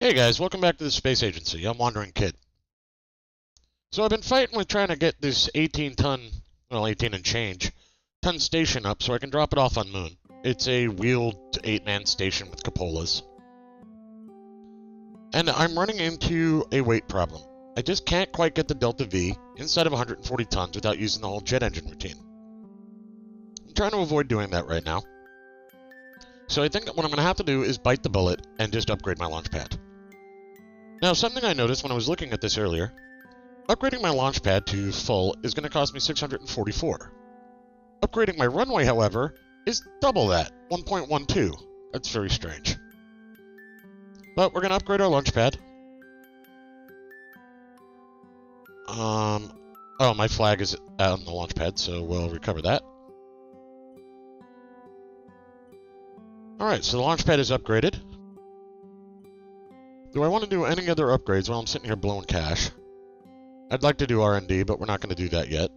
Hey guys, welcome back to the Space Agency. I'm Wandering Kid. So I've been fighting with trying to get this 18 and change, ton station up so I can drop it off on Moon. It's a wheeled 8-man station with cupolas. And I'm running into a weight problem. I just can't quite get the Delta V inside of 140 tons without using the whole jet engine routine. I'm trying to avoid doing that right now. So I think what I'm going to have to do is bite the bullet and just upgrade my launch pad. Now, something I noticed when I was looking at this earlier, upgrading my launch pad to full is going to cost me 644. Upgrading my runway, however, is double that, 1.12. That's very strange. But we're going to upgrade our launch pad. Oh, my flag is out on the launch pad, so we'll recover that. Alright, so the launch pad is upgraded. Do I want to do any other upgrades while I'm sitting here blowing cash? I'd like to do R&D, but we're not going to do that yet.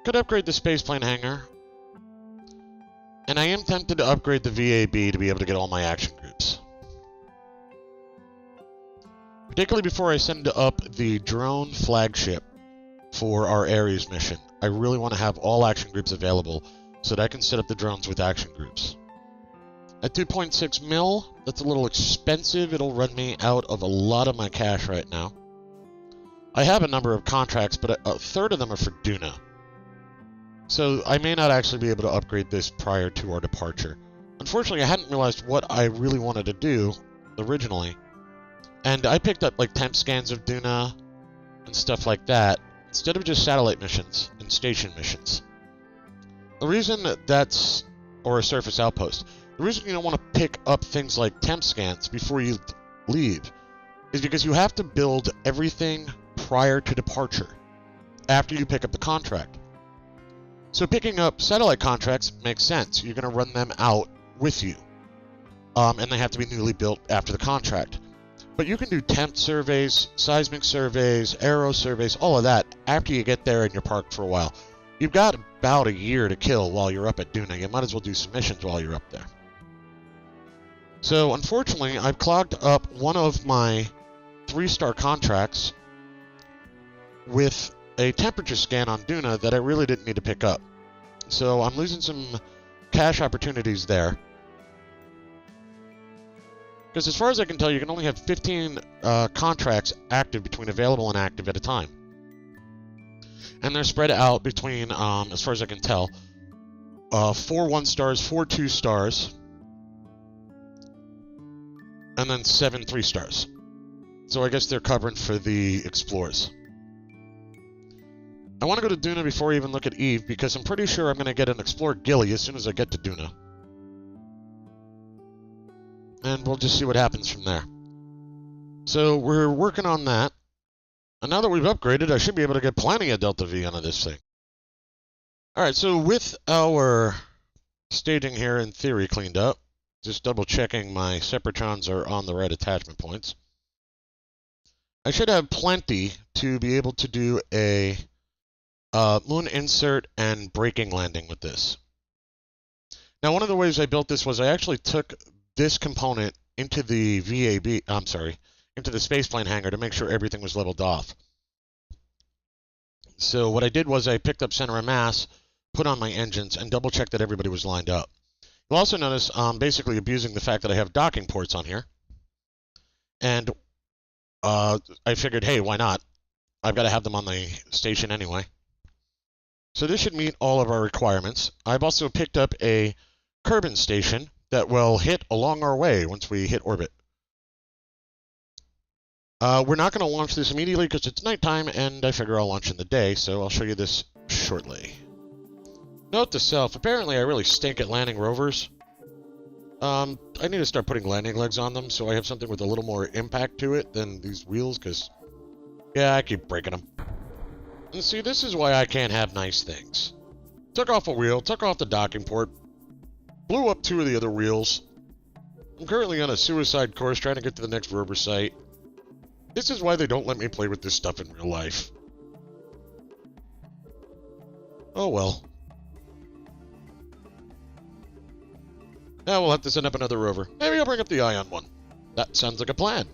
Could upgrade the spaceplane hangar. And I am tempted to upgrade the VAB to be able to get all my action groups. Particularly before I send up the drone flagship for our Ares mission. I really want to have all action groups available so that I can set up the drones with action groups. At 2.6 mil, that's a little expensive. It'll run me out of a lot of my cash right now. I have a number of contracts, but a third of them are for Duna. So I may not actually be able to upgrade this prior to our departure. Unfortunately, I hadn't realized what I really wanted to do originally. And I picked up like temp scans of Duna and stuff like that, instead of just satellite missions and station missions. The reason that's, or a surface outpost, the reason you don't want to pick up things like temp scans before you leave is because you have to build everything prior to departure, after you pick up the contract. So picking up satellite contracts makes sense. You're going to run them out with you. And they have to be newly built after the contract. But you can do temp surveys, seismic surveys, aero surveys, all of that after you get there and you're parked for a while. You've got about a year to kill while you're up at Duna. You might as well do some missions while you're up there. So, unfortunately, I've clogged up one of my 3-star contracts with a temperature scan on Duna that I really didn't need to pick up. So, I'm losing some cash opportunities there. Because as far as I can tell, you can only have 15 contracts active between available and active at a time. And they're spread out between, as far as I can tell, 4 1-stars, 4 2-stars, and then 7 3-stars. So I guess they're covering for the explorers. I want to go to Duna before I even look at Eve, because I'm pretty sure I'm going to get an Explorer Ghillie as soon as I get to Duna. And we'll just see what happens from there. So we're working on that. And now that we've upgraded, I should be able to get plenty of Delta V onto this thing. Alright, so with our staging here in theory cleaned up, just double checking my Separatrons are on the right attachment points, I should have plenty to be able to do a moon insert and braking landing with this. Now, one of the ways I built this was I actually took this component into the into the spaceplane hangar to make sure everything was leveled off. So what I did was I picked up center of mass, put on my engines, and double-checked that everybody was lined up. You'll also notice I'm basically abusing the fact that I have docking ports on here. And I figured, hey, why not? I've got to have them on the station anyway. So this should meet all of our requirements. I've also picked up a Kerbin station that will hit along our way once we hit orbit. We're not going to launch this immediately because it's nighttime, and I figure I'll launch in the day, so I'll show you this shortly. Note to self, apparently I really stink at landing rovers. I need to start putting landing legs on them so I have something with a little more impact to it than these wheels, because, yeah, I keep breaking them. And see, this is why I can't have nice things. Took off a wheel, took off the docking port, blew up 2 of the other wheels. I'm currently on a suicide course trying to get to the next rover site. This is why they don't let me play with this stuff in real life. Oh well. Now we'll have to send up another rover. Maybe I'll bring up the Ion one. That sounds like a plan.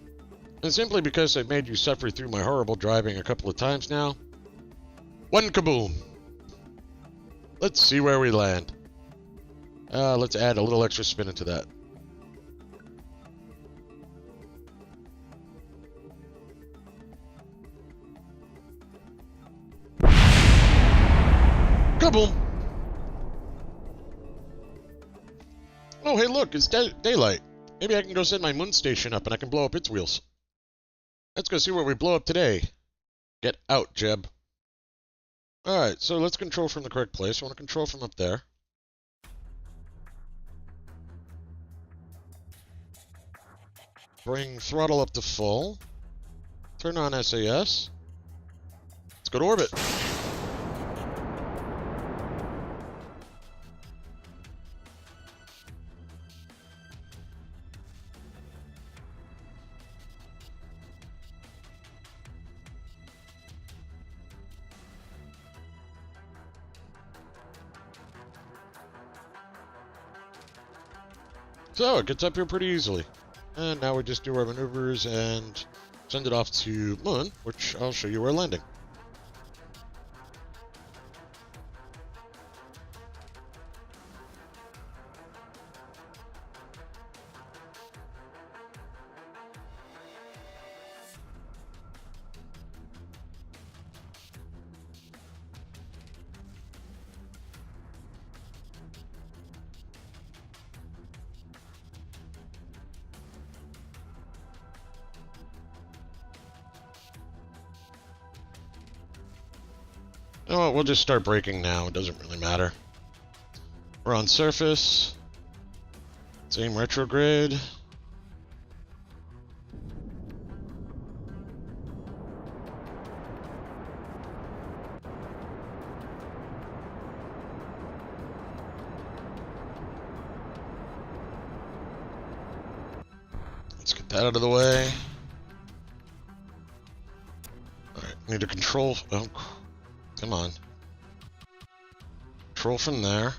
And simply because I've made you suffer through my horrible driving a couple of times now, one kaboom! Let's see where we land. Let's add a little extra spin into that. Kaboom! Oh, hey, look, it's daylight. Maybe I can go set my moon station up and I can blow up its wheels. Let's go see what we blow up today. Get out, Jeb. Alright, so let's control from the correct place. I want to control from up there. Bring throttle up to full. Turn on SAS. Let's go to orbit. So, it gets up here pretty easily. And now we just do our maneuvers and send it off to Moon, which I'll show you where landing. Oh, we'll just start braking now. It doesn't really matter. We're on surface. Same retrograde. Let's get that out of the way. Alright, need to control... Oh, come on. Control from there.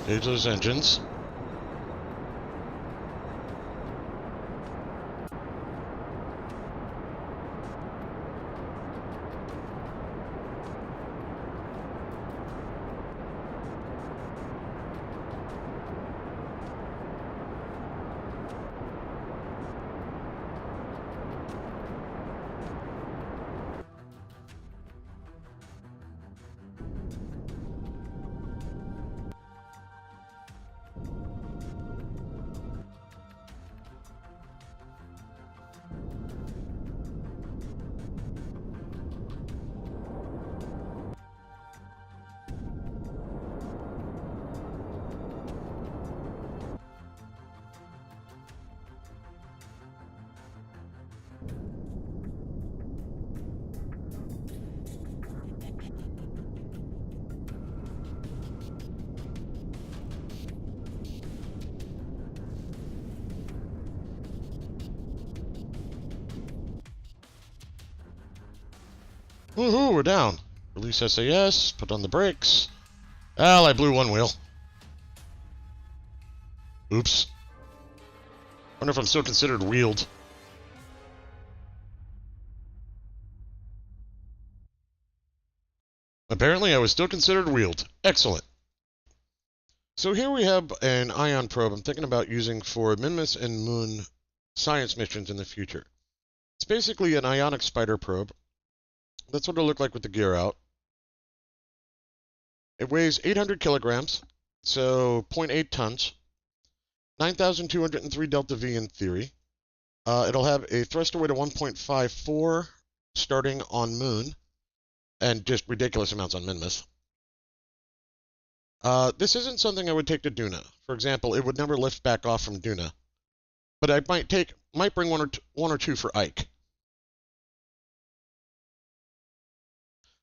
Gauge those engines. Woohoo, we're down. Release SAS, put on the brakes. Well, I blew one wheel. Oops. Wonder if I'm still considered wheeled. Apparently I was still considered wheeled. Excellent. So here we have an Ion probe I'm thinking about using for Minmus and Moon science missions in the future. It's basically an ionic spider probe. That's what it'll look like with the gear out. It weighs 800 kilograms, so 0.8 tons. 9,203 delta V in theory. It'll have a thruster weight of 1.54 starting on Moon, and just ridiculous amounts on Minmus. This isn't something I would take to Duna. For example, it would never lift back off from Duna. But I might bring one or two for Ike.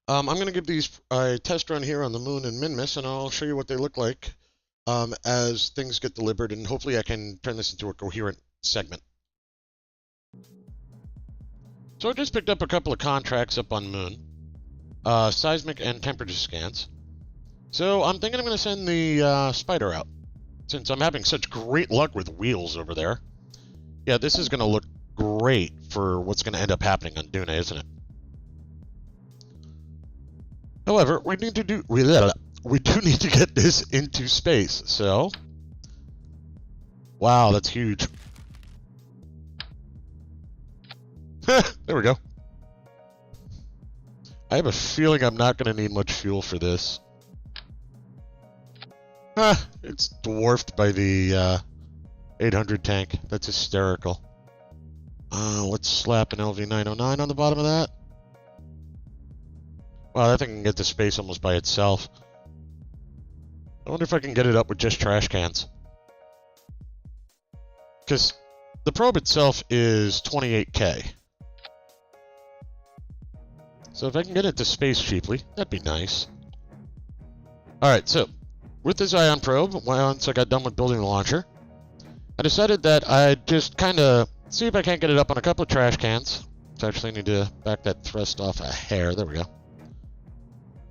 I'm going to give these a test run here on the Moon and Minmus, and I'll show you what they look like as things get delivered, and hopefully I can turn this into a coherent segment. So I just picked up a couple of contracts up on Moon. seismic and temperature scans. So I'm thinking I'm going to send the spider out, since I'm having such great luck with wheels over there. Yeah, this is going to look great for what's going to end up happening on Duna, isn't it? However, we do need to get this into space, so... Wow, that's huge. There we go. I have a feeling I'm not going to need much fuel for this. It's dwarfed by the 800 tank. That's hysterical. Let's slap an LV909 on the bottom of that. Wow, that thing can get to space almost by itself. I wonder if I can get it up with just trash cans. Because the probe itself is 28K. So if I can get it to space cheaply, that'd be nice. Alright, so with this ion probe, once I got done with building the launcher, I decided that I'd just kind of see if I can't get it up on a couple of trash cans. So I actually need to back that thrust off a hair. There we go.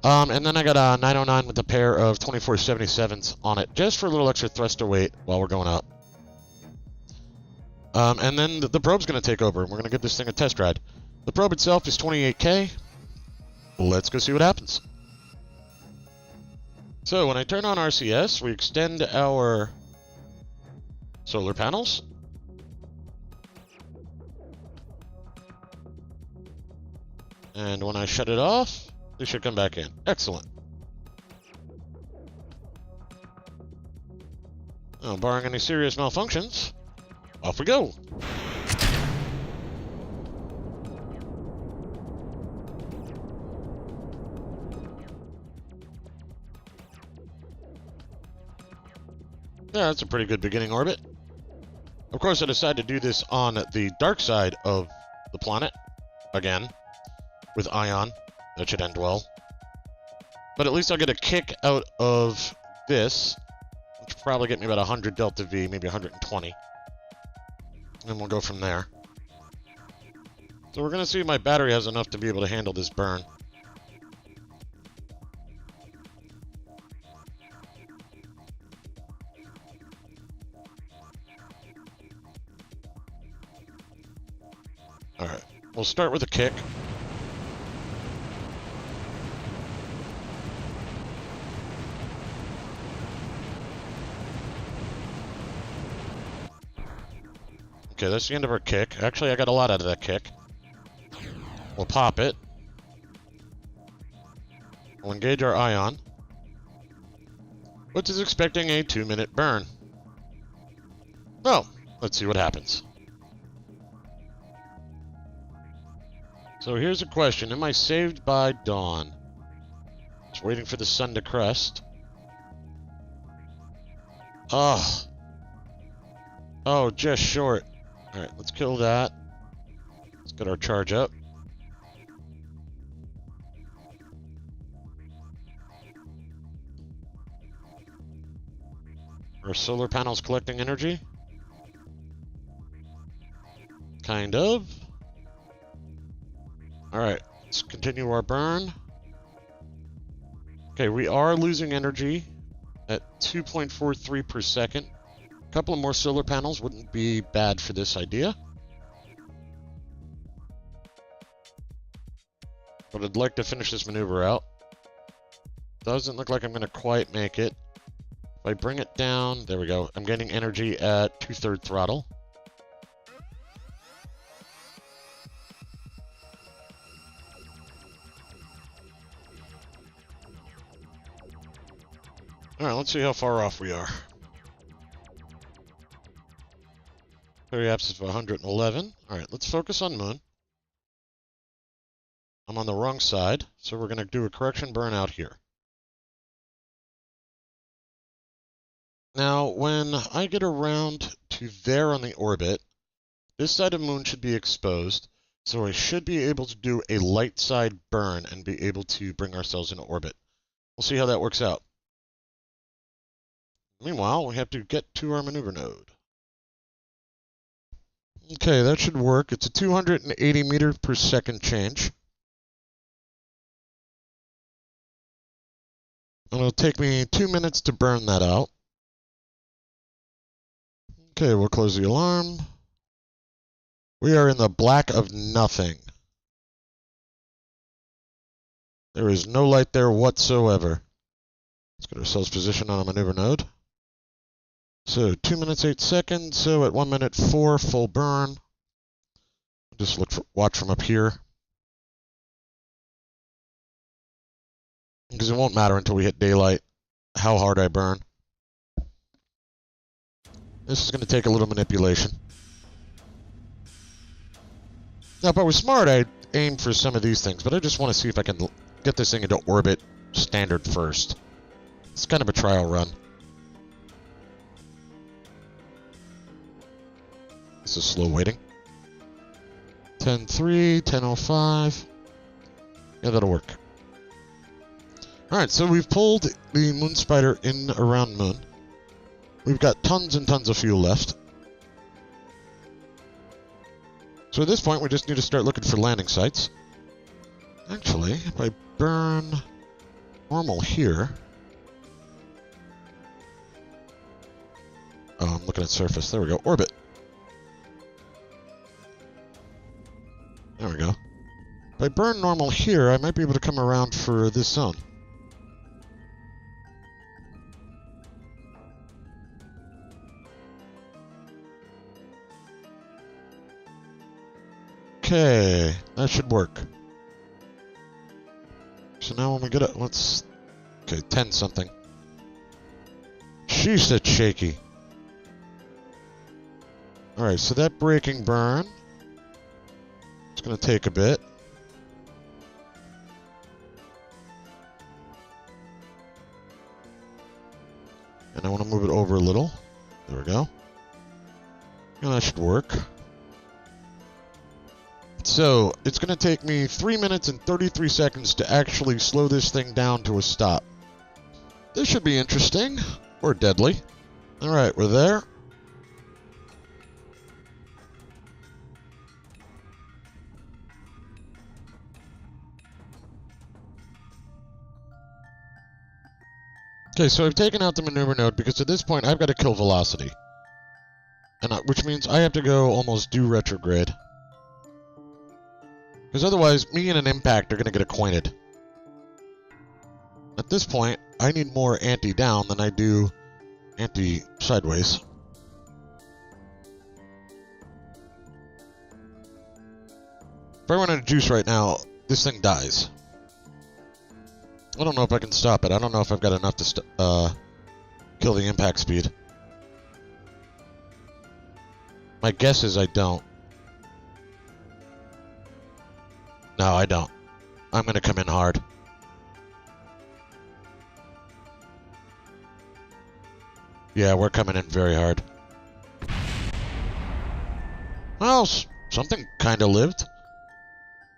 And then I got a 909 with a pair of 2477s on it, just for a little extra thruster weight while we're going up. And then the probe's going to take over, and we're going to give this thing a test ride. The probe itself is 28K. Let's go see what happens. So when I turn on RCS, we extend our solar panels. And when I shut it off, they should come back in. Excellent. Now, barring any serious malfunctions, off we go. Yeah, that's a pretty good beginning orbit. Of course, I decided to do this on the dark side of the planet, again, with Ion. That should end well. But at least I'll get a kick out of this, which will probably get me about 100 Delta V, maybe 120. And we'll go from there. So we're going to see if my battery has enough to be able to handle this burn. Alright, we'll start with a kick. Okay, that's the end of our kick. Actually, I got a lot out of that kick. We'll pop it. We'll engage our ion, which is expecting a 2-minute burn. Well, let's see what happens. So here's a question. Am I saved by dawn? Just waiting for the sun to crest. Oh. Oh, just short. Alright, let's kill that. Let's get our charge up. Are solar panels collecting energy? Kind of. Alright, let's continue our burn. Okay, we are losing energy at 2.43 per second. A couple of more solar panels wouldn't be bad for this idea. But I'd like to finish this maneuver out. Doesn't look like I'm going to quite make it. If I bring it down, there we go. I'm getting energy at 2/3 throttle. Alright, let's see how far off we are. Periapsis of 111. Alright, let's focus on Moon. I'm on the wrong side, so we're going to do a correction burn out here. Now, when I get around to there on the orbit, this side of Moon should be exposed, so I should be able to do a light side burn and be able to bring ourselves into orbit. We'll see how that works out. Meanwhile, we have to get to our maneuver node. Okay, that should work. It's a 280 meters per second change. It'll take me 2 minutes to burn that out. Okay, we'll close the alarm. We are in the black of nothing. There is no light there whatsoever. Let's get ourselves positioned on a maneuver node. So 2 minutes 8 seconds. So at 1 minute 4, full burn. Just watch from up here, because it won't matter until we hit daylight how hard I burn. This is going to take a little manipulation. Now, if I was smart, I'd aim for some of these things, but I just want to see if I can get this thing into orbit standard first. It's kind of a trial run. This is slow waiting. 10:03, 10:05. Yeah, that'll work. Alright, so we've pulled the Moon Spider in around Moon. We've got tons and tons of fuel left. So at this point, we just need to start looking for landing sites. Actually, if I burn normal here... Oh, I'm looking at surface. There we go. Orbit. There we go. If I burn normal here, I might be able to come around for this zone. Okay, that should work. So now when we get it, let's... Okay, 10 something. Sheesh, that's shaky. Alright, so that braking burn... It's going to take a bit. And I want to move it over a little. There we go. And that should work. So, it's going to take me 3 minutes and 33 seconds to actually slow this thing down to a stop. This should be interesting. Or deadly. Alright, we're there. Okay, so I've taken out the maneuver node because at this point I've got to kill velocity. Which means I have to go almost due retrograde. Because otherwise, me and an impact are going to get acquainted. At this point, I need more anti-down than I do anti-sideways. If I run out of juice right now, this thing dies. I don't know if I can stop it. I don't know if I've got enough to kill the impact speed. My guess is I don't. No, I don't. I'm going to come in hard. Yeah, we're coming in very hard. Well, something kind of lived.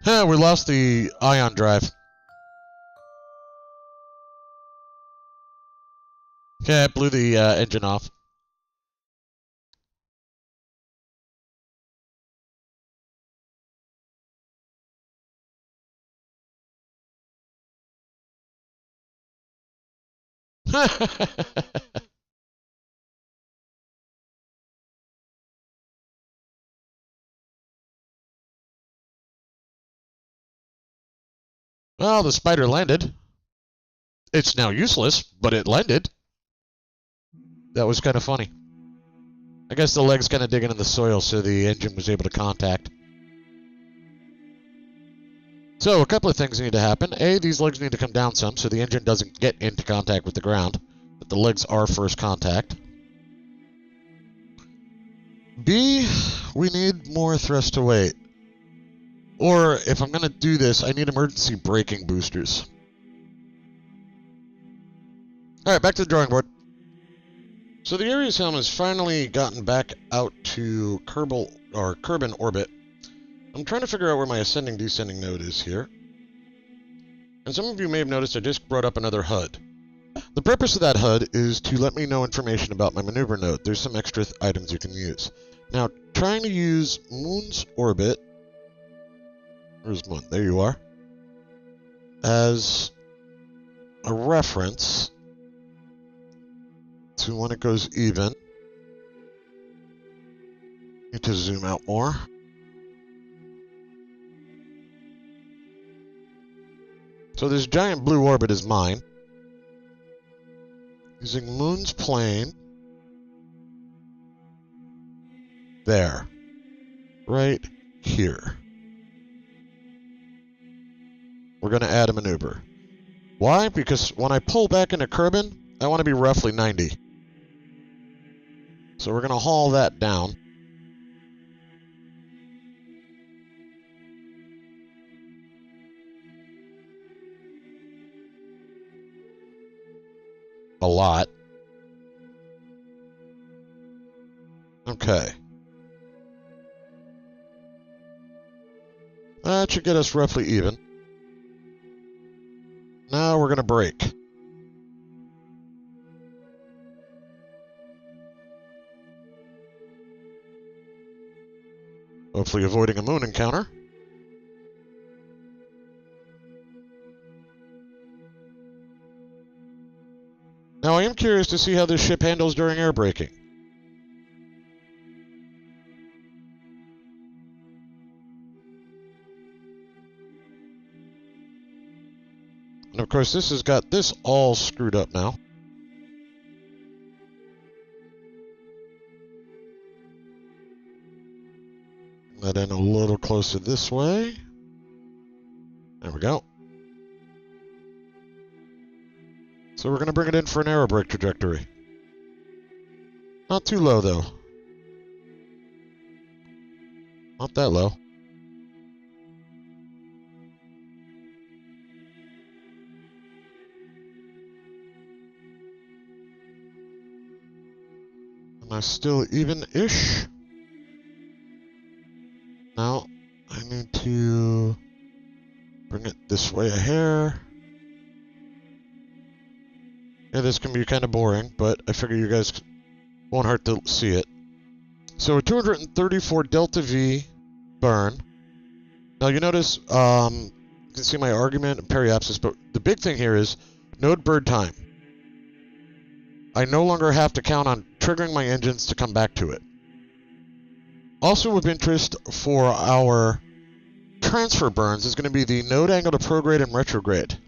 Yeah, we lost the ion drive. Yeah, it blew the engine off. Well, the spider landed. It's now useless, but it landed. That was kind of funny. I guess the leg's kind of digging in the soil, so the engine was able to contact. So, a couple of things need to happen. A, these legs need to come down some, so the engine doesn't get into contact with the ground. But the legs are first contact. B, we need more thrust to weight. Or, if I'm going to do this, I need emergency braking boosters. Alright, back to the drawing board. So the Ares Helm has finally gotten back out to Kerbin orbit. I'm trying to figure out where my ascending-descending node is here. And some of you may have noticed I just brought up another HUD. The purpose of that HUD is to let me know information about my maneuver node. There's some extra items you can use. Now, trying to use Moon's orbit... Where's Moon? There you are. As a reference to when it goes even. Need to zoom out more. So this giant blue orbit is mine. Using Moon's plane. There. Right here. We're going to add a maneuver. Why? Because when I pull back into Kerbin, I want to be roughly 90. So we're going to haul that down. A lot. Okay. That should get us roughly even. Now we're going to brake. Hopefully avoiding a moon encounter. Now I am curious to see how this ship handles during air braking. And of course this has got this all screwed up now. That in a little closer this way. There we go. So we're going to bring it in for an aerobrake trajectory. Not too low, though. Not that low. Am I still even-ish? Now, I need to bring it this way a hair. Yeah, this can be kind of boring, but I figure you guys won't hurt to see it. So a 234 delta V burn. Now you notice, you can see my argument and periapsis, but the big thing here is node bird time. I no longer have to count on triggering my engines to come back to it. Also of interest for our transfer burns is going to be the node angle to prograde and retrograde.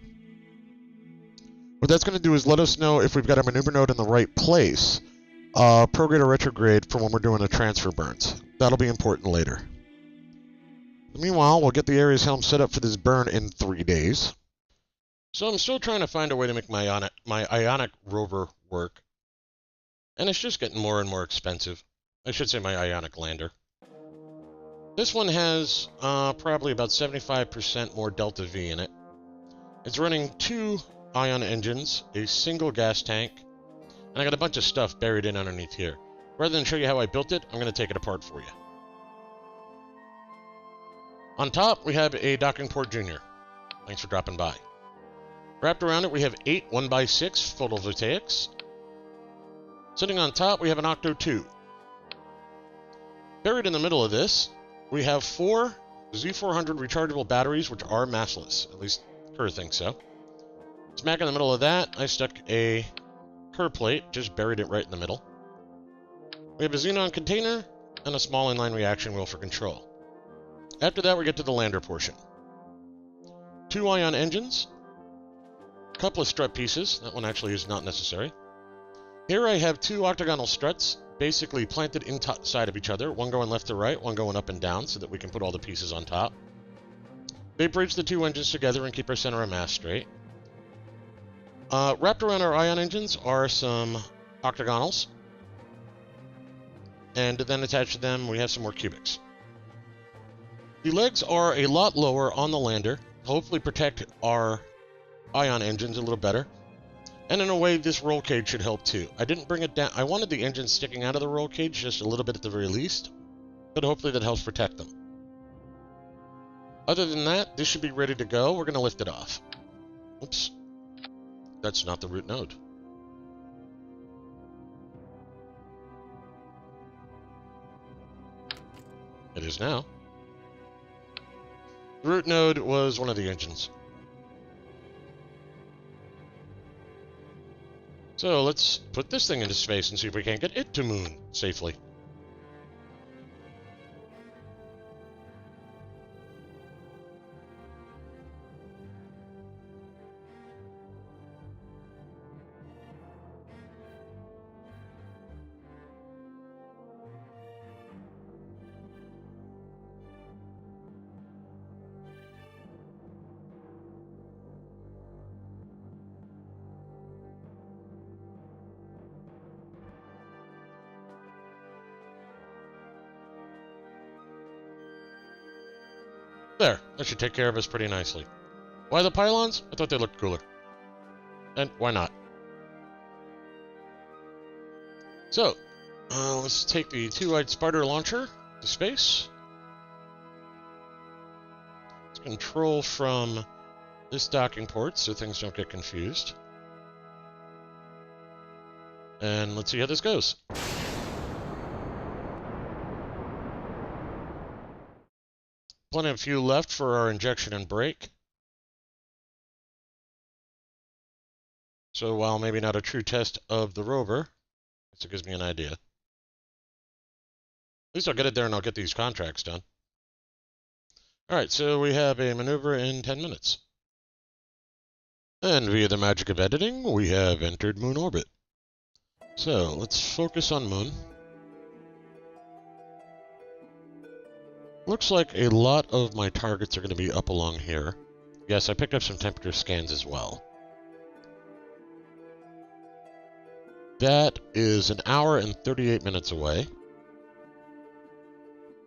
What that's going to do is let us know if we've got our maneuver node in the right place, prograde or retrograde for when we're doing the transfer burns. That'll be important later. Meanwhile, we'll get the Ares Helm set up for this burn in 3 days. So I'm still trying to find a way to make my Ionic rover work. And it's just getting more and more expensive. I should say my Ionic lander. This one has probably about 75% more delta V in it. It's running 2 Ion engines, a single gas tank, and I got a bunch of stuff buried in underneath here. Rather than show you how I built it, I'm going to take it apart for you. On top, we have a docking port junior. Thanks for dropping by. Wrapped around it, we have 8 1x6 photovoltaics. Sitting on top, we have an Octo 2. Buried in the middle of this, we have 4 Z400 rechargeable batteries, which are massless. At least Kerr thinks so. Smack in the middle of that, I stuck a Kerr plate, just buried it right in the middle. We have a xenon container and a small inline reaction wheel for control. After that, we get to the lander portion. 2 Ion engines, a couple of strut pieces. That one actually is not necessary. Here I have 2 octagonal struts, basically planted inside of each other, one going left to right, one going up and down, so that we can put all the pieces on top. They bridge the 2 engines together and keep our center of mass straight. Wrapped around our Ion engines are some octagonals. And then attached to them, we have some more cubics. The legs are a lot lower on the lander, to hopefully protect our Ion engines a little better. And in a way, this roll cage should help too. I didn't bring it down. I wanted the engines sticking out of the roll cage just a little bit at the very least, but hopefully that helps protect them. Other than that, this should be ready to go. We're going to lift it off. Oops. That's not the root node. It is now. The root node was one of the engines. So let's put this thing into space and see if we can't get it to Moon safely. There, that should take care of us pretty nicely. Why the pylons? I thought they looked cooler. And why not? So, let's take the two-eyed spider launcher to space. Let's control from this docking port so things don't get confused. And let's see how this goes. Plenty of fuel left for our injection and brake. So while maybe not a true test of the rover, it gives me an idea. At least I'll get it there and I'll get these contracts done. Alright, so we have a maneuver in 10 minutes. And via the magic of editing, we have entered Moon orbit. So let's focus on Moon. Looks like a lot of my targets are going to be up along here. Yes, I picked up some temperature scans as well. That is an hour and 38 minutes away.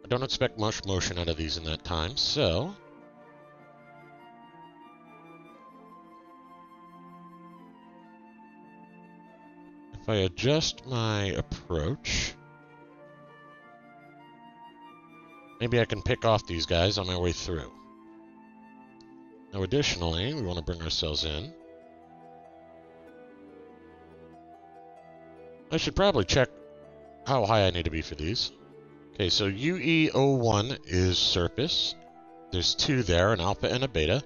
I don't expect much motion out of these in that time, so... if I adjust my approach... maybe I can pick off these guys on my way through. Now additionally, we want to bring ourselves in. I should probably check how high I need to be for these. Okay, so UE01 is surface. There's two there, an alpha and a beta.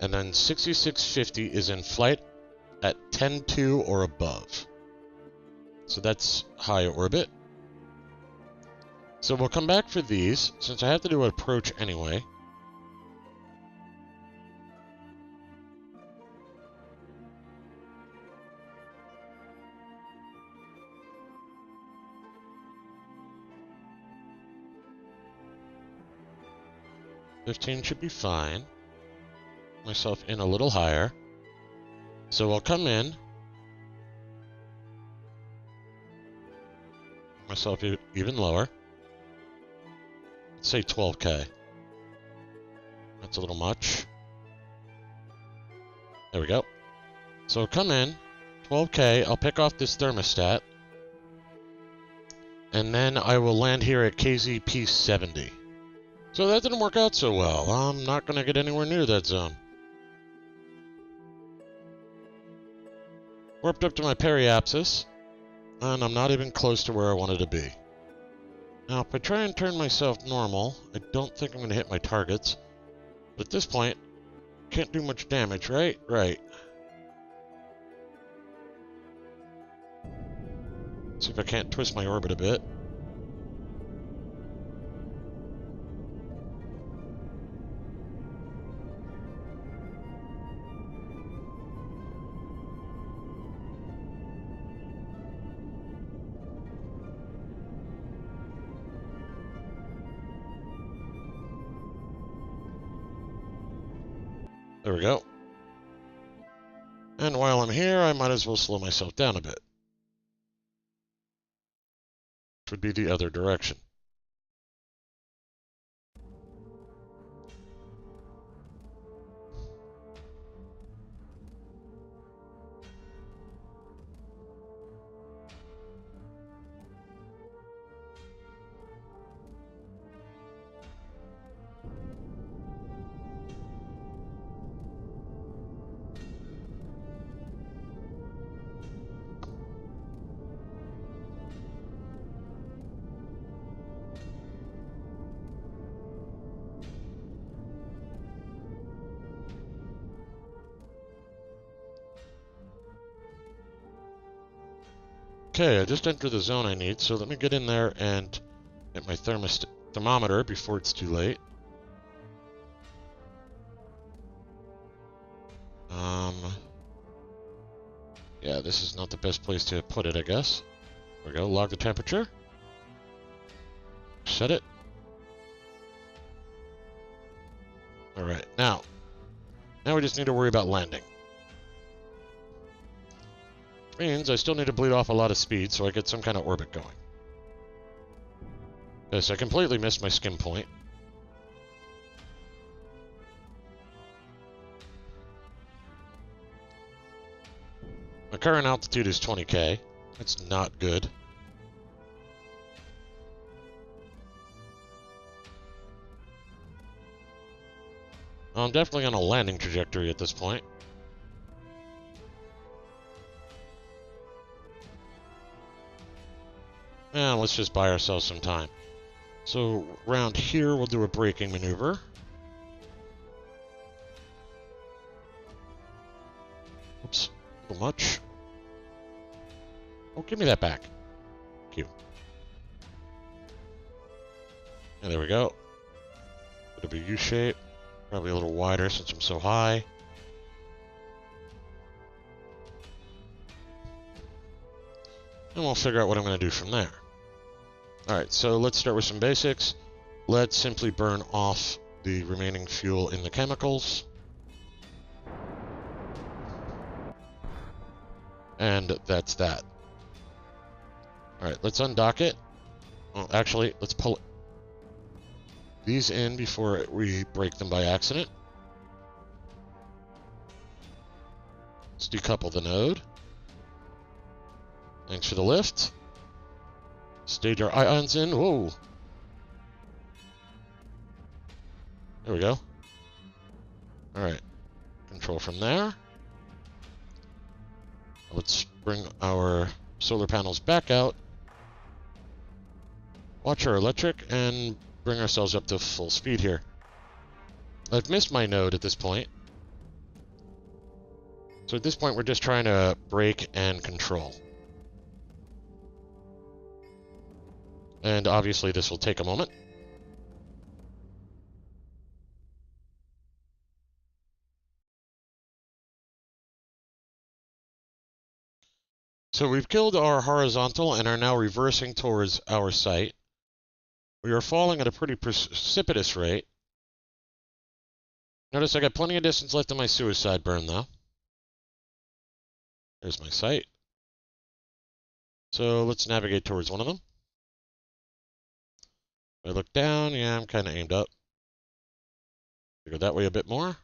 And then 6650 is in flight at 10.2 or above. So that's high orbit. So we'll come back for these, since I have to do an approach anyway. $15 should be fine. Myself in a little higher. So I'll come in. Myself even lower. Let's say 12K. That's a little much. There we go. So come in, 12K, I'll pick off this thermostat. And then I will land here at KSP 70. So that didn't work out so well. I'm not going to get anywhere near that zone. Warped up to my periapsis, and I'm not even close to where I wanted to be. Now, if I try and turn myself normal, I don't think I'm going to hit my targets. But at this point, can't do much damage, right? Right. See if I can't twist my orbit a bit. There we go. And while I'm here, I might as well slow myself down a bit. Which would be the other direction. Okay, I just entered the zone I need, so let me get in there and get my thermometer before it's too late. Yeah, this is not the best place to put it, I guess. There we go, log the temperature. Set it. Alright, now we just need to worry about landing. Which means I still need to bleed off a lot of speed so I get some kind of orbit going. Yes, I completely missed my skim point. My current altitude is 20K. That's not good. I'm definitely on a landing trajectory at this point. And let's just buy ourselves some time. So around here, we'll do a braking maneuver. Oops, a little much. Oh, give me that back. Thank you. And there we go. Bit of a U-shape. Probably a little wider since I'm so high. And we'll figure out what I'm going to do from there. Alright, so let's start with some basics. Let's simply burn off the remaining fuel in the chemicals. And that's that. Alright, let's undock it. Oh, actually, let's pull these in before we break them by accident. Let's decouple the node. Thanks for the lift. Stage our ions in. Whoa. There we go. Alright. Control from there. Let's bring our solar panels back out. Watch our electric and bring ourselves up to full speed here. I've missed my node at this point. So at this point we're just trying to brake and control. And obviously this will take a moment. So we've killed our horizontal and are now reversing towards our site. We are falling at a pretty precipitous rate. Notice I got plenty of distance left in my suicide burn though. There's my site. So let's navigate towards one of them. If I look down, yeah, I'm kind of aimed up. Go that way a bit more.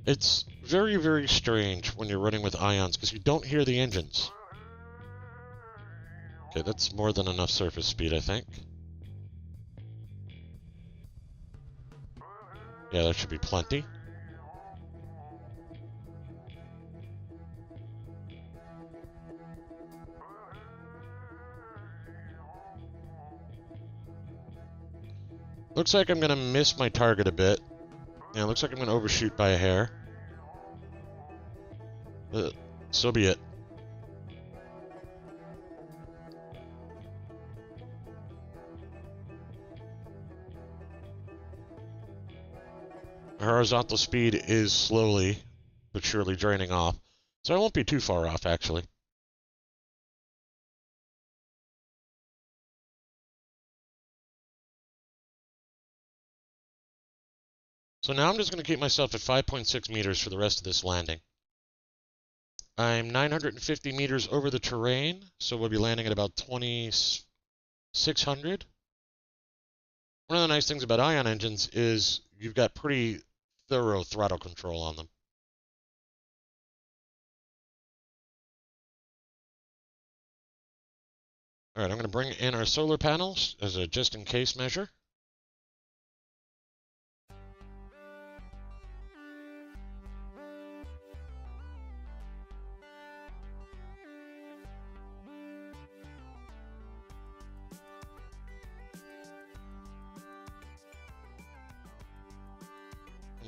It's very, very strange when you're running with ions because you don't hear the engines. Okay, that's more than enough surface speed, I think. Yeah, that should be plenty. Looks like I'm going to miss my target a bit. Yeah, looks like I'm going to overshoot by a hair. So be it. Horizontal speed is slowly but surely draining off, so I won't be too far off, actually. So now I'm just going to keep myself at 5.6 meters for the rest of this landing. I'm 950 meters over the terrain, so we'll be landing at about 2,600. One of the nice things about ion engines is you've got pretty thorough throttle control on them. All right, I'm going to bring in our solar panels as a just-in-case measure.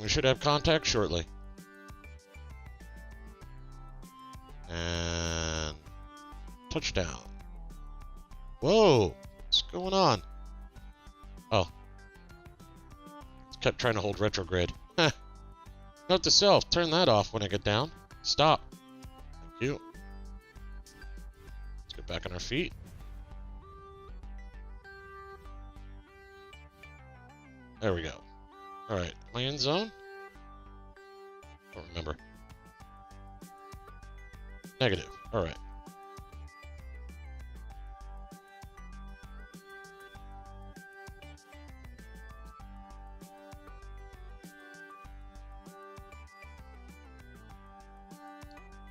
We should have contact shortly. touchdown. Whoa, what's going on? Oh. Kept trying to hold retrograde. Note to self, turn that off when I get down. Stop. Thank you. Let's get back on our feet. There we go. Alright, am I in zone? Don't remember. Negative. Alright.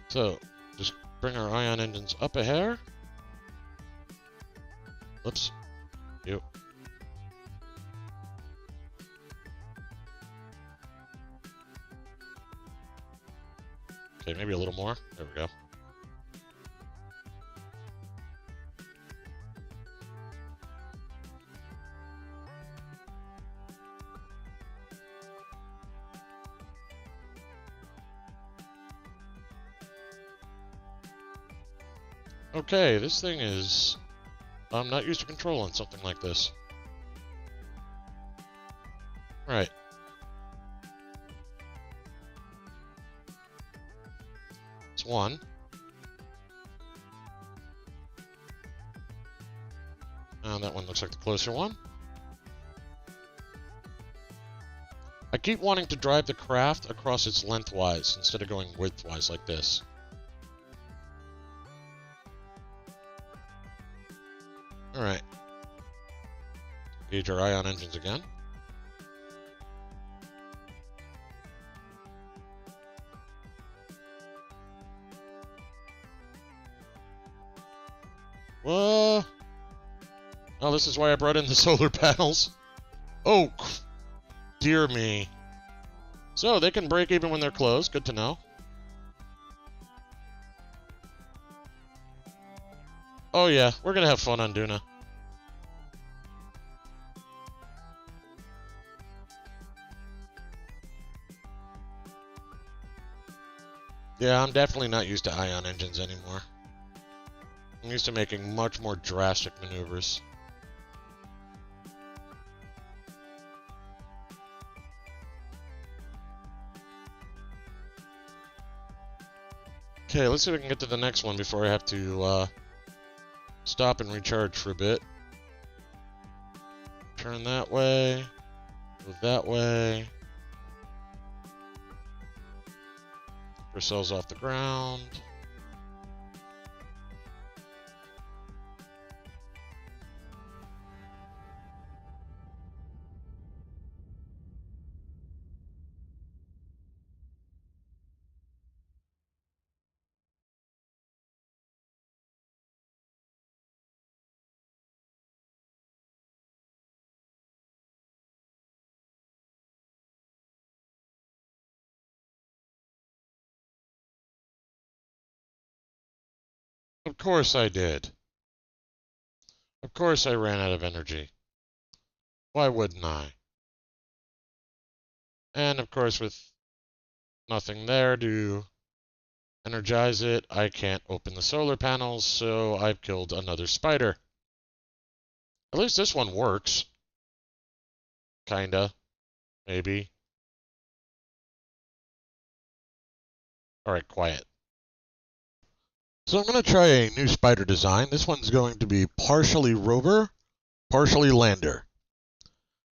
So, just bring our ion engines up a hair. Oops. Yep. Okay, maybe a little more. There we go. Okay, this thing is... I'm not used to controlling something like this. Right. It's one. And that one looks like the closer one. I keep wanting to drive the craft across its lengthwise instead of going widthwise like this. Alright. Gauge our ion engines again. Whoa! Oh, this is why I brought in the solar panels. Oh, dear me. So, they can break even when they're closed. Good to know. Oh yeah, we're gonna have fun on Duna. Yeah, I'm definitely not used to ion engines anymore. I'm used to making much more drastic maneuvers. Okay, let's see if we can get to the next one before I have to stop and recharge for a bit. Turn that way. Move that way. Keep ourselves off the ground. Of course I did. Of course I ran out of energy. Why wouldn't I? And of course with nothing there to energize it, I can't open the solar panels, so I've killed another spider. At least this one works. Kinda. Maybe. Alright, quiet. So I'm going to try a new spider design. This one's going to be partially rover, partially lander.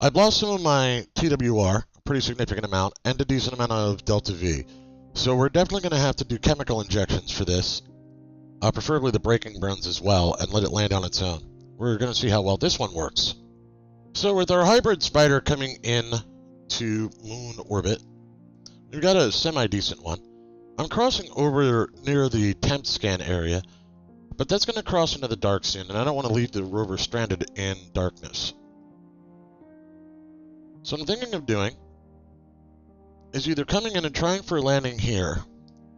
I've lost some of my TWR, a pretty significant amount, and a decent amount of delta V. So we're definitely going to have to do chemical injections for this, preferably the braking burns as well, and let it land on its own. We're going to see how well this one works. So with our hybrid spider coming in to moon orbit, we've got a semi-decent one. I'm crossing over near the temp scan area, but that's going to cross into the dark soon, and I don't want to leave the rover stranded in darkness. So what I'm thinking of doing is either coming in and trying for a landing here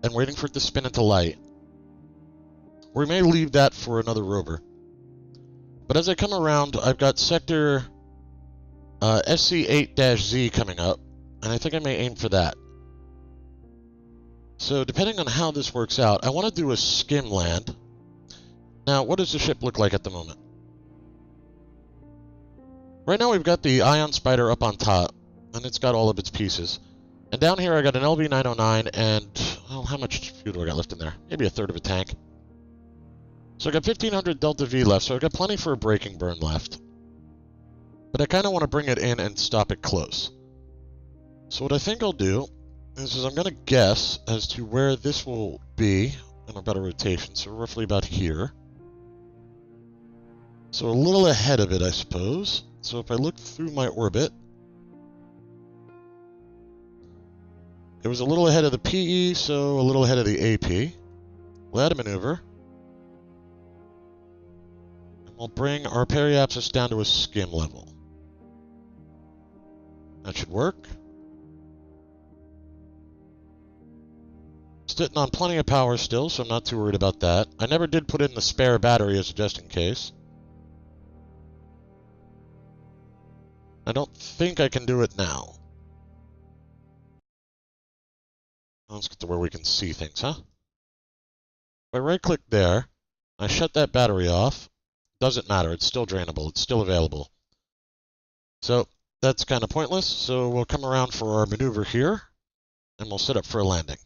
and waiting for it to spin into light, or we may leave that for another rover. But as I come around, I've got sector SC8-Z coming up, and I think I may aim for that. So depending on how this works out, I want to do a skim land. Now, what does the ship look like at the moment? Right now we've got the Ion Spider up on top, and it's got all of its pieces. And down here I got an LV-909 and, well, how much fuel do I got left in there? Maybe a third of a tank. So I got 1500 Delta V left, so I got plenty for a braking burn left. But I kind of want to bring it in and stop it close. So what I think I'll do is I'm going to guess as to where this will be in about a rotation, so roughly about here. So a little ahead of it, I suppose. So if I look through my orbit, it was a little ahead of the PE, so a little ahead of the AP. We'll add a maneuver. And we'll bring our periapsis down to a skim level. That should work. Sitting on plenty of power still, so I'm not too worried about that. I never did put in the spare battery as a just in case. I don't think I can do it now. Let's get to where we can see things, huh? If I right-click there, I shut that battery off. Doesn't matter, it's still drainable, it's still available. So, that's kind of pointless, so we'll come around for our maneuver here, and we'll set up for a landing.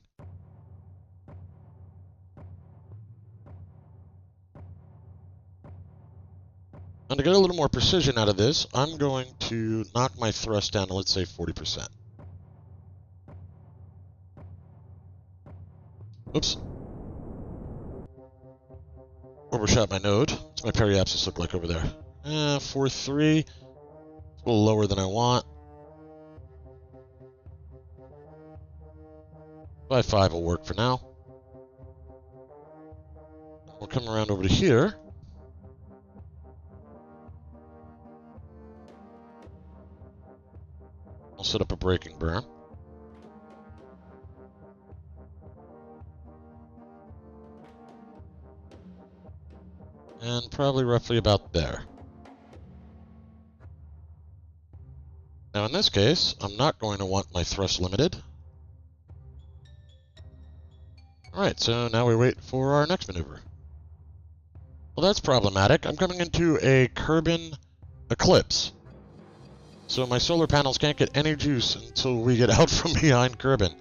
And to get a little more precision out of this, I'm going to knock my thrust down to, let's say, 40%. Oops. Overshot my node. What's my periapsis look like over there? 4.3. It's a little lower than I want. 5.5 will work for now. We'll come around over to here. I'll set up a braking burn. And probably roughly about there. Now in this case, I'm not going to want my thrust limited. Alright, so now we wait for our next maneuver. Well, that's problematic. I'm coming into a Kerbin eclipse. So my solar panels can't get any juice until we get out from behind Kerbin.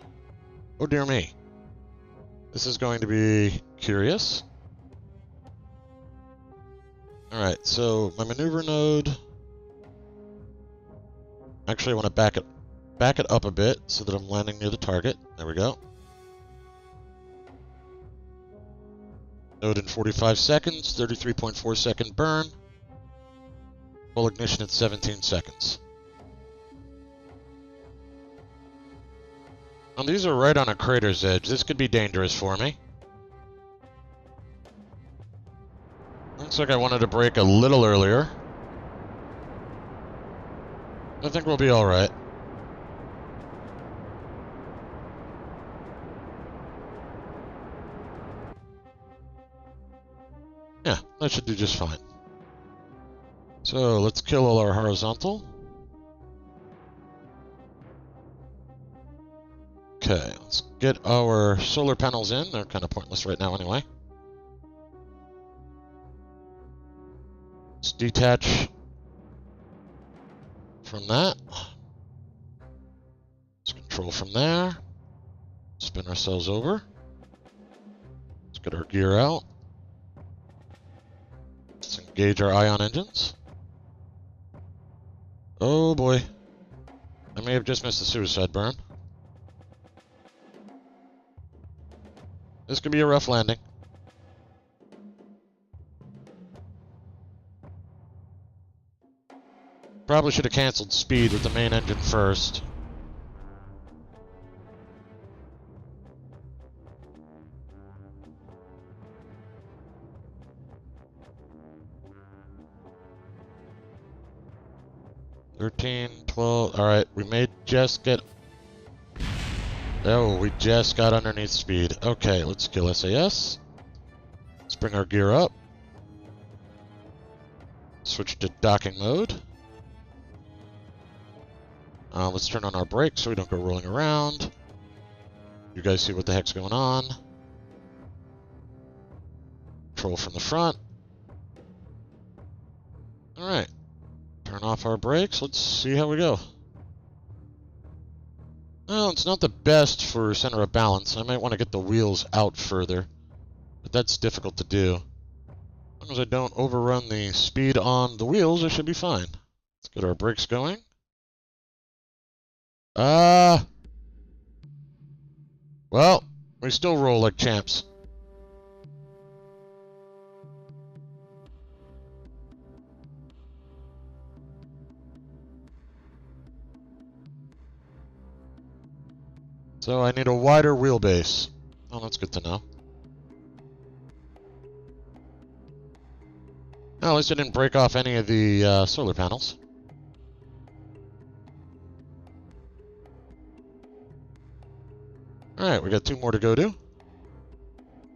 Oh dear me. This is going to be curious. Alright, so my maneuver node... Actually, I want to back it up a bit so that I'm landing near the target. There we go. Node in 45 seconds, 33.4 second burn. Full ignition at 17 seconds. Now these are right on a crater's edge. This could be dangerous for me. Looks like I wanted to brake a little earlier. I think we'll be alright. Yeah, that should do just fine. So let's kill all our horizontal. Okay, let's get our solar panels in. They're kind of pointless right now anyway. Let's detach from that. Let's control from there. Spin ourselves over. Let's get our gear out. Let's engage our ion engines. Oh boy. I may have just missed the suicide burn. This could be a rough landing. Probably should have canceled speed with the main engine first. Alright, we may just get... Oh, we just got underneath speed. Okay, let's kill SAS. Let's bring our gear up. Switch to docking mode. Let's turn on our brakes so we don't go rolling around. You guys see what the heck's going on. Control from the front. Alright. Turn off our brakes. Let's see how we go. Well, it's not the best for center of balance. I might want to get the wheels out further. But that's difficult to do. As long as I don't overrun the speed on the wheels, I should be fine. Let's get our brakes going. Well, we still roll like champs. So I need a wider wheelbase. Oh, that's good to know. Oh, at least I didn't break off any of the solar panels. Alright, we got 2 more to go to. I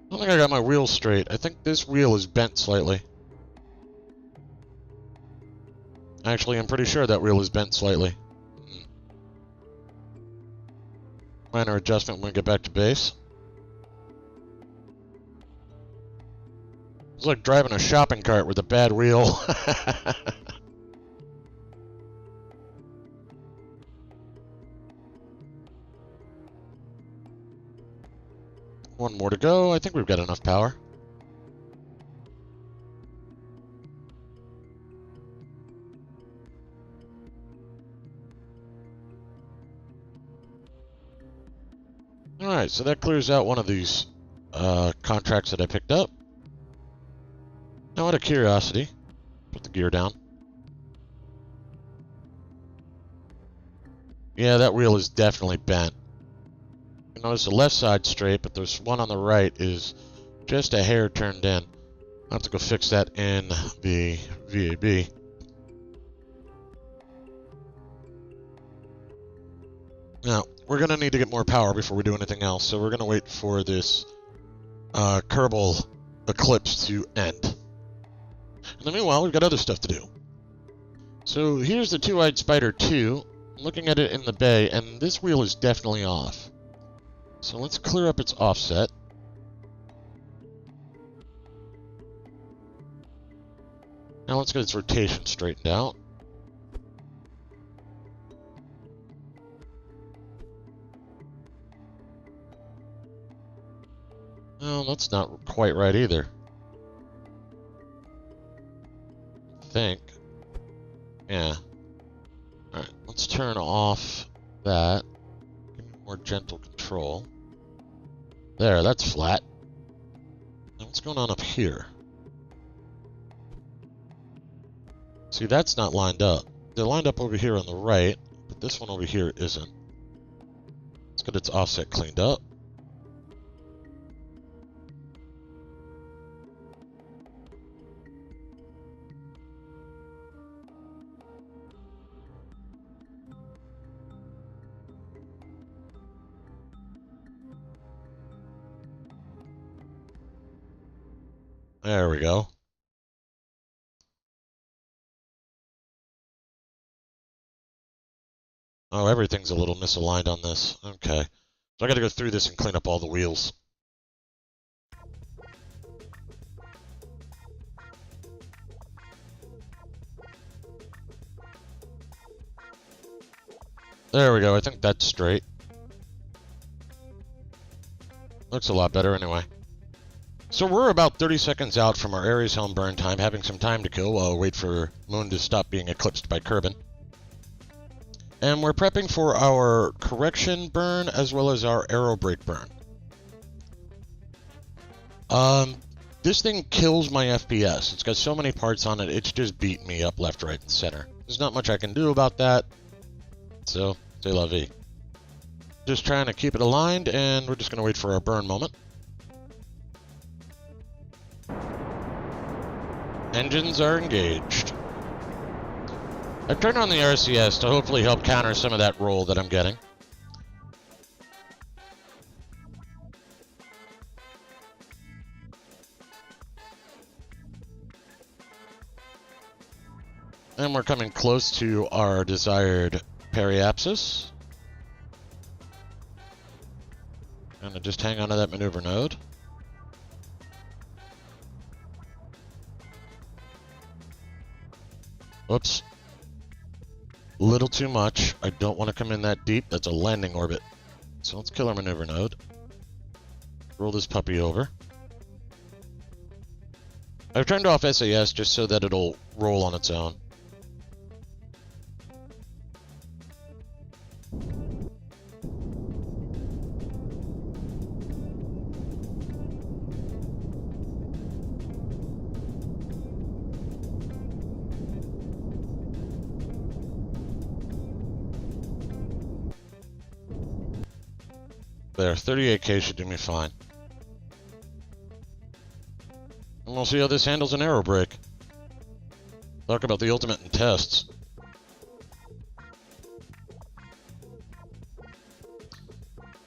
don't think I got my wheels straight. I think this wheel is bent slightly. Actually, I'm pretty sure that wheel is bent slightly. Minor adjustment when we get back to base. It's like driving a shopping cart with a bad wheel. One more to go. I think we've got enough power. Alright, so that clears out one of these contracts that I picked up. Now, out of curiosity, put the gear down. Yeah, that wheel is definitely bent. You notice the left side's straight, but there's one on the right is just a hair turned in. I'll have to go fix that in the VAB. Now, we're going to need to get more power before we do anything else, so we're going to wait for this Kerbal eclipse to end. In the meanwhile, we've got other stuff to do. So here's the Two-Eyed Spider 2. I'm looking at it in the bay, and this wheel is definitely off. So let's clear up its offset. Now let's get its rotation straightened out. Well, that's not quite right either. I think. Yeah. Alright, let's turn off that. Give me more gentle control. There, that's flat. Now what's going on up here? See, that's not lined up. They're lined up over here on the right, but this one over here isn't. Let's get its offset cleaned up. There we go. Oh, everything's a little misaligned on this. Okay. So I gotta go through this and clean up all the wheels. There we go. I think that's straight. Looks a lot better anyway. So we're about 30 seconds out from our Ares Helm burn time, having some time to kill while we wait for Moon to stop being eclipsed by Kerbin. And we're prepping for our correction burn as well as our aero brake burn. This thing kills my FPS. It's got so many parts on it, it's just beating me up left, right, and center. There's not much I can do about that. So, c'est la vie. Just trying to keep it aligned, and we're just going to wait for our burn moment. Engines are engaged. I've turned on the RCS to hopefully help counter some of that roll that I'm getting. And we're coming close to our desired periapsis. And just hang on to that maneuver node. Whoops. Little too much. I don't want to come in that deep. That's a landing orbit. So let's kill our maneuver node. Roll this puppy over. I've turned off SAS just so that it'll roll on its own. There, 38K should do me fine. And we'll see how this handles an aero brake. Talk about the ultimate in tests.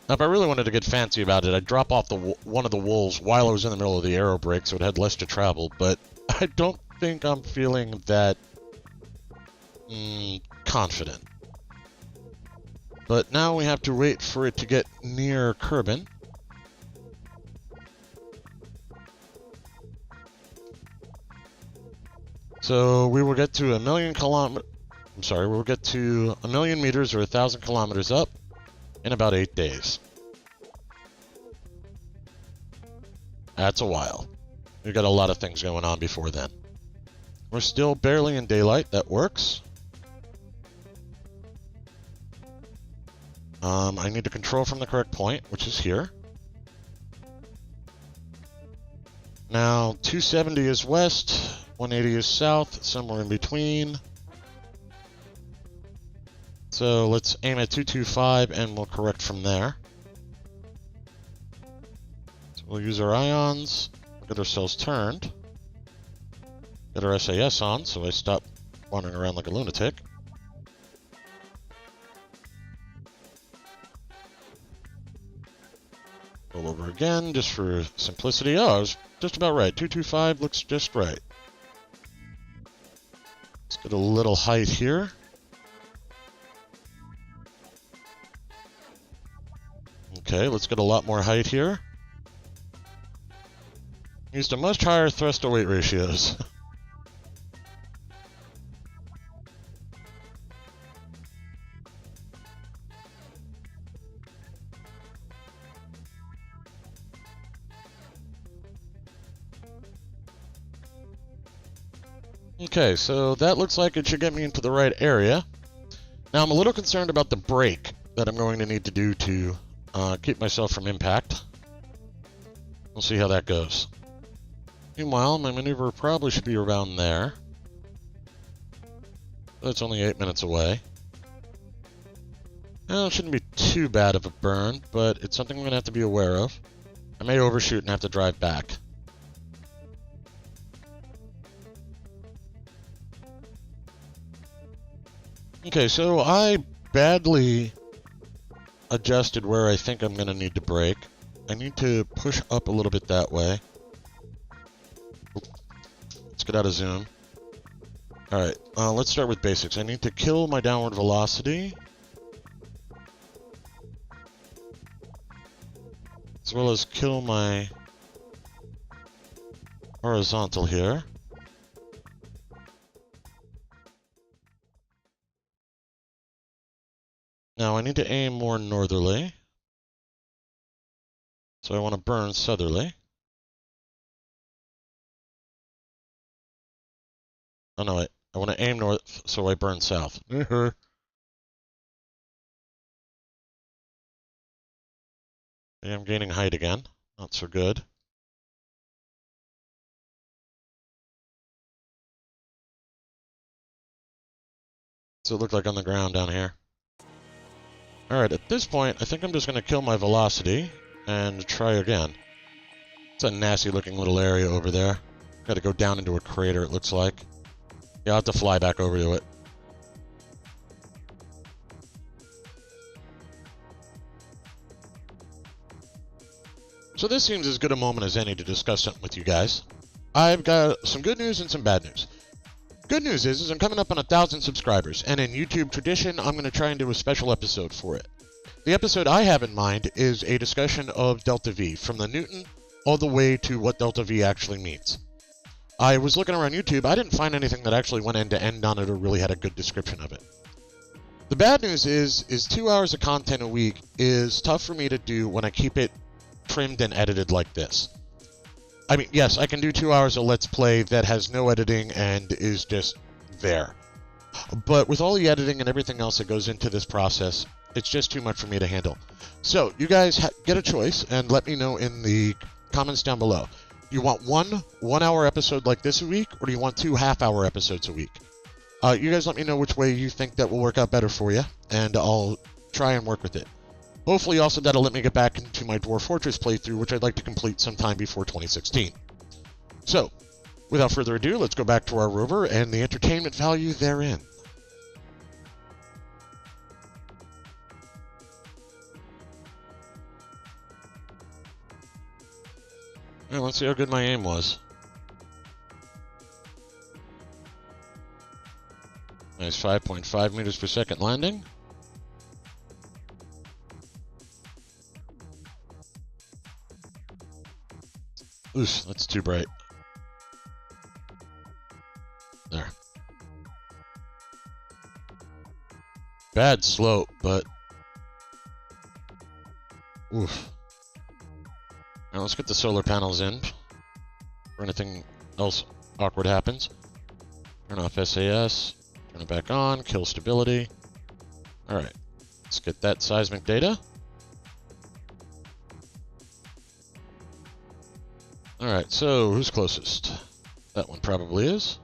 Now, if I really wanted to get fancy about it, I'd drop off one of the wolves while I was in the middle of the aero brake so it had less to travel, but I don't think I'm feeling that confident. But now we have to wait for it to get near Kerbin. So we will get to 1 million kilometers. I'm sorry, we'll get to 1 million meters or 1,000 kilometers up in about 8 days. That's a while. We've got a lot of things going on before then. We're still barely in daylight. That works. I need to control from the correct point, which is here. Now, 270 is west, 180 is south, somewhere in between. So let's aim at 225 and we'll correct from there. So we'll use our ions, get ourselves turned, get our SAS on so I stop wandering around like a lunatic. Roll over again, just for simplicity. Oh, I was just about right. 225 looks just right. Let's get a little height here. Okay, let's get a lot more height here. Used a much higher thrust to weight ratios. Okay, so that looks like it should get me into the right area. Now I'm a little concerned about the brake that I'm going to need to do to keep myself from impact. We'll see how that goes. Meanwhile, my maneuver probably should be around there. That's only 8 minutes away. Well, it shouldn't be too bad of a burn, but it's something I'm going to have to be aware of. I may overshoot and have to drive back. Okay, so I badly adjusted where I think I'm going to need to brake. I need to push up a little bit that way. Let's get out of zoom. Alright, let's start with basics. I need to kill my downward velocity, as well as kill my horizontal here. Now I need to aim more northerly. So I want to burn southerly. Oh no, I want to aim north, so I burn south. Yeah, I'm gaining height again. Not so good. So it looked like on the ground down here. Alright, at this point, I think I'm just going to kill my velocity and try again. It's a nasty looking little area over there. Got to go down into a crater, it looks like. Yeah, I'll have to fly back over to it. So this seems as good a moment as any to discuss something with you guys. I've got some good news and some bad news. Good news is I'm coming up on 1,000 subscribers, and in YouTube tradition, I'm going to try and do a special episode for it. The episode I have in mind is a discussion of Delta V, from the Newton all the way to what Delta V actually means. I was looking around YouTube. I didn't find anything that actually went end to end on it or really had a good description of it. The bad news is 2 hours of content a week is tough for me to do when I keep it trimmed and edited like this. I mean, yes, I can do 2 hours of Let's Play that has no editing and is just there. But with all the editing and everything else that goes into this process, it's just too much for me to handle. So, you guys get a choice and let me know in the comments down below. You want one hour episode like this a week, or do you want 2 half-hour episodes a week? You guys let me know which way you think that will work out better for you, and I'll try and work with it. Hopefully also that'll let me get back into my Dwarf Fortress playthrough, which I'd like to complete sometime before 2016. So, without further ado, let's go back to our rover and the entertainment value therein. Well, let's see how good my aim was. Nice 5.5 meters per second landing. Oof, that's too bright. There. Bad slope, but... oof. Now let's get the solar panels in. Or anything else awkward happens. Turn off SAS. Turn it back on. Kill stability. Alright. Let's get that seismic data. Alright, so who's closest? That one probably is.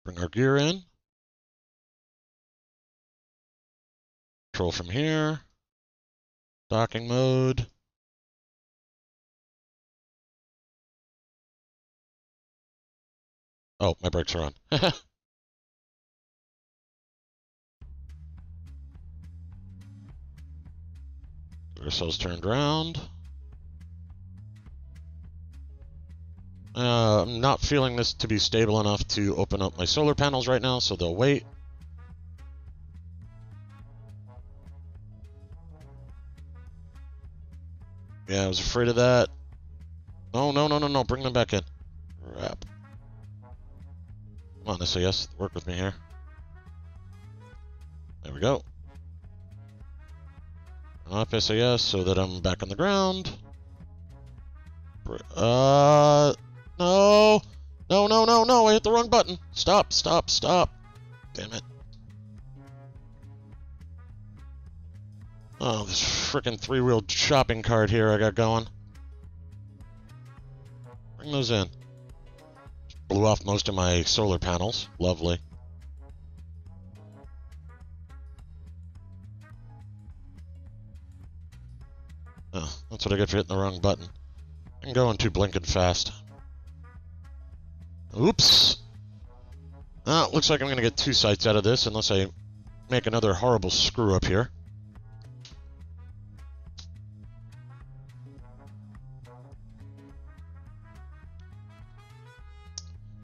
Bring our gear in. Control from here. Docking mode. Oh, my brakes are on. Get ourselves turned around. I'm not feeling this to be stable enough to open up my solar panels right now, so they'll wait. Yeah, I was afraid of that. No, no, no, no, no. Bring them back in. Crap. Come on, SAS. Work with me here. There we go. Off SAS so that I'm back on the ground. No. No, no, no, no. I hit the wrong button. Stop, stop, stop. Damn it. Oh, this frickin' three-wheeled shopping cart here I got going. Bring those in. Blew off most of my solar panels. Lovely. Oh, that's what I get for hitting the wrong button. I'm going too blinking fast. Oops! Oh, looks like I'm going to get 2 sights out of this unless I make another horrible screw-up here.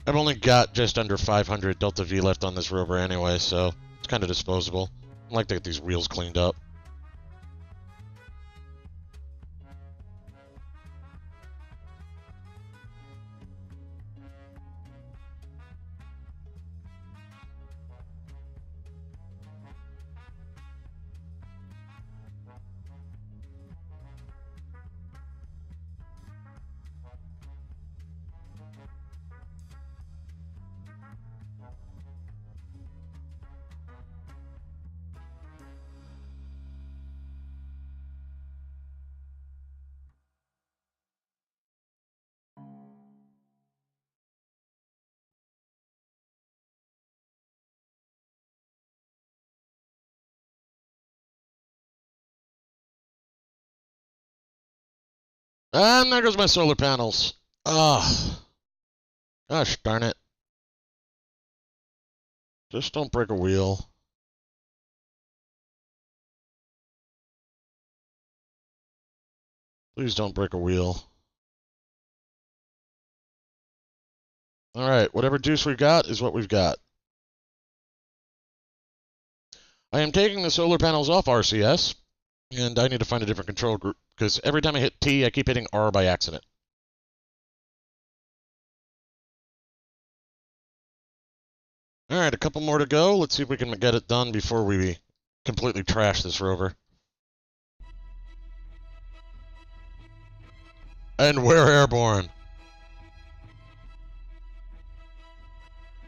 I've only got just under 500 Delta V left on this rover anyway, so it's kind of disposable. I'd like to get these wheels cleaned up. And there goes my solar panels. Ah, gosh darn it. Just don't break a wheel. Please don't break a wheel. Alright, whatever juice we've got is what we've got. I am taking the solar panels off RCS And I need to find a different control group, because every time I hit T, I keep hitting R by accident. Alright, a couple more to go. Let's see if we can get it done before we completely trash this rover. And we're airborne.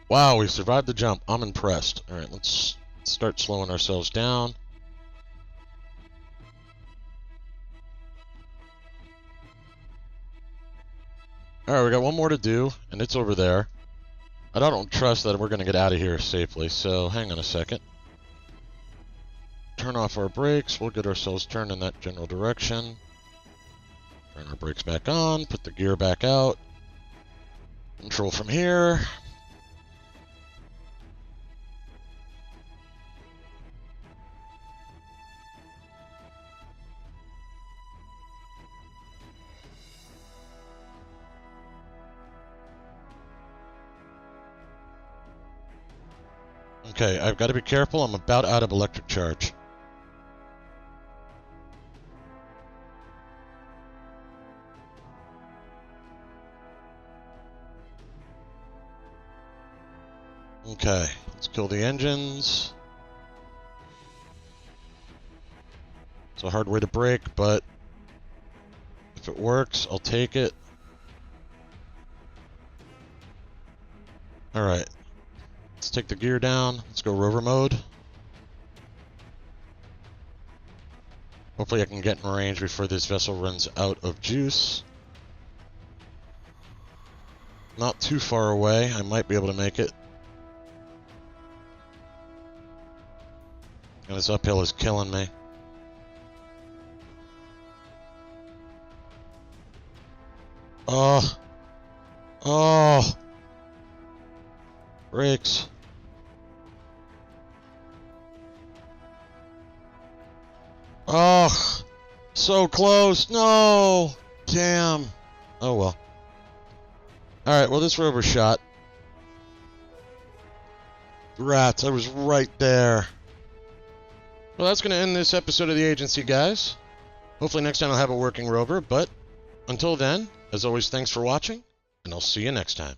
Wow, we survived the jump. I'm impressed. Alright, let's start slowing ourselves down. Alright, we got one more to do, and it's over there. I don't trust that we're going to get out of here safely, so hang on a second. Turn off our brakes. We'll get ourselves turned in that general direction. Turn our brakes back on. Put the gear back out. Control from here. Okay, I've got to be careful. I'm about out of electric charge. Okay, let's kill the engines. It's a hard way to brake, but if it works, I'll take it. Alright, let's take the gear down. Let's go rover mode. Hopefully I can get in range before this vessel runs out of juice. Not too far away. I might be able to make it. And this uphill is killing me. Oh. Oh. Brakes. Oh. So close. No. Damn. Oh well. Alright, well this rover shot. Rats, I was right there. Well, that's going to end this episode of the agency, guys. Hopefully next time I'll have a working rover, but until then, as always, thanks for watching, and I'll see you next time.